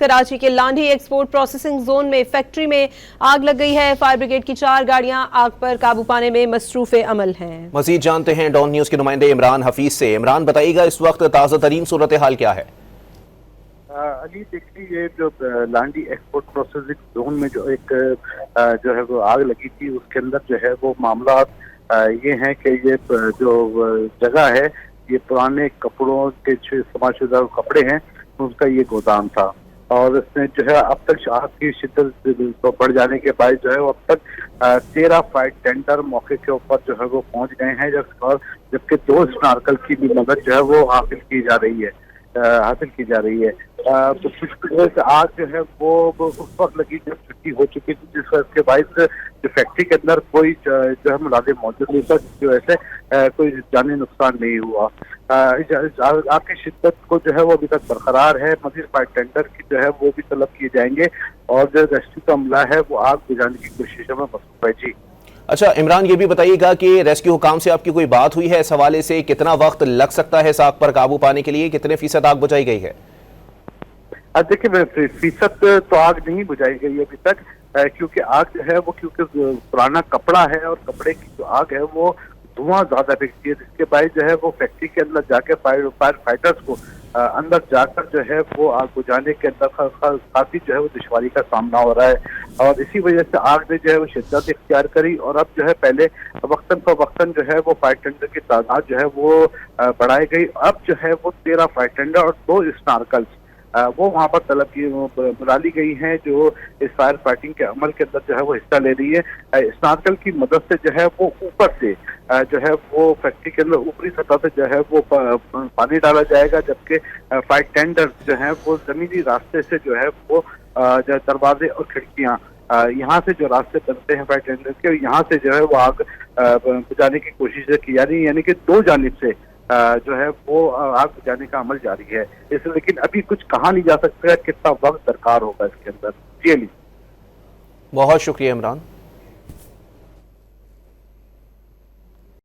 कराची के Landhi export processing zone में factory में आग लग गई है। फायर ब्रिगेड की 4 गाड़ियां आग पर काबू पाने में मसरूफ अमल हैं। मजीद जानते हैं डॉन न्यूज के नुमाइंदे इमरान हफीज से। इमरान, बताइएगा इस वक्त ताज़ा तरीन सूरत हाल क्या है? अली देखिए, ये जो लांडी एक्सपोर्ट प्रोसेसिंग जोन में जो एक जो है वो आग लगी थी, उसके अंदर जो है वो मामला ये है कि ये जो जगह है, ये पुराने कपड़ों के इस्तेमालशुदा कपड़े हैं, उसका ये गोदाम था। और इसमें जो है अब तक आग की शिद्दत बढ़ जाने के बाद जो है वो अब तक 13 फायर टेंडर मौके के ऊपर जो है वो पहुंच गए हैं, जबकि 2 स्नार्कल की भी मदद जो है वो हासिल की जा रही है। तो कुछ आग जो है वो उस वक्त लगी जब छुट्टी हो चुकी थी, जिस वजह के बायस जो फैक्ट्री के अंदर कोई जो है मुलाजिम मौजूद नहीं था, जो ऐसे कोई जानी नुकसान नहीं हुआ। आग की शिद्दत को जो है वो अभी तक बरकरार है। मजीद फायर टेंडर की जो है वो भी तलब किए जाएंगे और जो रेस्क्यू का अमला है वो आग बुझाने की कोशिशों में मसरूफ है। जी अच्छा इमरान, ये भी बताइएगा कि रेस्क्यू हुकाम से आपकी कोई बात हुई है इस हवाले से? कितना वक्त लग सकता है इस आग पर काबू पाने के लिए? कितने फीसद आग बुझाई गई है? देखिए, फीसद तो आग नहीं बुझाई गई अभी तक, क्योंकि आग जो है वो क्योंकि पुराना कपड़ा है और कपड़े की जो आग है वो धुआं ज्यादा फेंकती है, जिसके बाद जो है वो फैक्ट्री के अंदर जाके फायर फाइटर्स को अंदर जाकर जो है वो आग बुझाने के अंदर काफी जो है वो दुश्वारी का सामना हो रहा है। और इसी वजह से आग ने जो है वो शिद्दत इख्तियार करी और अब जो है पहले वक्तन फवक्तन जो है वो फायर टेंडर की तादाद जो है वो बढ़ाई गई। अब जो है वो 13 फायर टेंडर और 2 स्नार्कल्स वो वहाँ पर तलब की बुला ली गई हैं, जो इस फायर फाइटिंग के अमल के अंदर जो है वो हिस्सा ले रही है। स्नार्कल की मदद से जो है वो ऊपर से जो है वो फैक्ट्री के अंदर ऊपरी सतह से जो है वो पानी डाला जाएगा, जबकि फायर टेंडर जो है वो जमीनी रास्ते से जो है वो दरवाजे और खिड़कियाँ यहाँ से जो रास्ते बनते हैं फायर टेंडर के, यहाँ से जो है वो आग बुझाने की कोशिश की जा रही है। यानी कि 2 जानिब से जो है वो आग बुझाने का अमल जारी है। इसलिए लेकिन अभी कुछ कहा नहीं जा सकता है कितना वक्त दरकार होगा इसके अंदर। जी, बहुत शुक्रिया इमरान।